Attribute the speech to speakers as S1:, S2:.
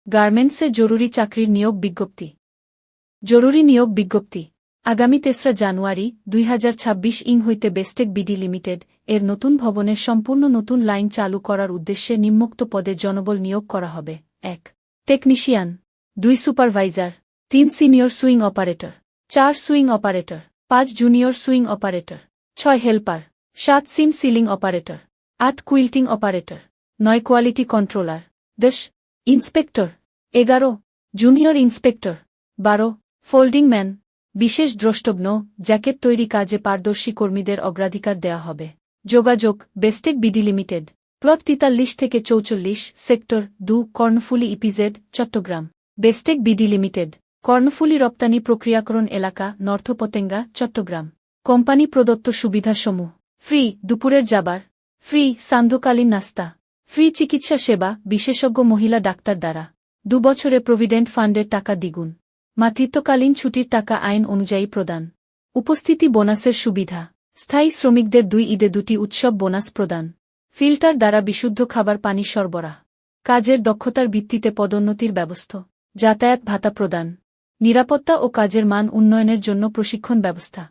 S1: গার্মেন্টসে জরুরি চাকরির নিয়োগ বিজ্ঞপ্তি। জরুরি নিয়োগ বিজ্ঞপ্তি আগামী ৩রা জানুয়ারি ২০২৬ হইতে বেস্টেক বিডি লিমিটেড এর নতুন ভবনের সম্পূর্ণ নতুন লাইন চালু করার উদ্দেশ্যে নিম্নোক্ত পদে জনবল নিয়োগ করা হবে। ১ technician, ২ supervisor, ৩ senior sewing operator, ৪ sewing operator, ৫ junior sewing operator, ৬ helper, ৭ seam sealing operator, ৮ quilting operator, ৯ quality controller, ১০ inspector, ১১ junior inspector, ১২ folding man. বিশেষ দ্রষ্টব্য, জ্যাকেট তৈরি কাজে পারদর্শী কর্মীদের অগ্রাধিকার দেয়া হবে। যোগাযোগ বেস্টেক বিডি লিমিটেড, প্লট ৪৩ থেকে ৪৪, sector ২, Karnaphuli EPZ, Chattogram. Bestec BD limited, Karnaphuli রপ্তানি প্রক্রিয়াকরণ এলাকা, নর্থপতেঙ্গা, চট্টগ্রাম। কোম্পানি প্রদত্ত সুবিধাসমূহ: ফ্রি দুপুরের যাবার, ফ্রি সান্ধ্যকালীন নাস্তা, ফ্রি চিকিৎসা সেবা বিশেষজ্ঞ মহিলা ডাক্তার দ্বারা, ২ বছরে প্রভিডেন্ট ফান্ডের টাকা দ্বিগুণ, মাতৃত্বকালীন ছুটির টাকা আইন অনুযায়ী প্রদান, উপস্থিতি বোনাসের সুবিধা, স্থায়ী শ্রমিকদের ২ ঈদে ২টি উৎসব বোনাস প্রদান, ফিল্টার দ্বারা বিশুদ্ধ খাবার পানি সরবরাহ, কাজের দক্ষতার ভিত্তিতে পদোন্নতির ব্যবস্থা, যাতায়াত ভাতা প্রদান, নিরাপত্তা ও কাজের মান উন্নয়নের জন্য প্রশিক্ষণ ব্যবস্থা।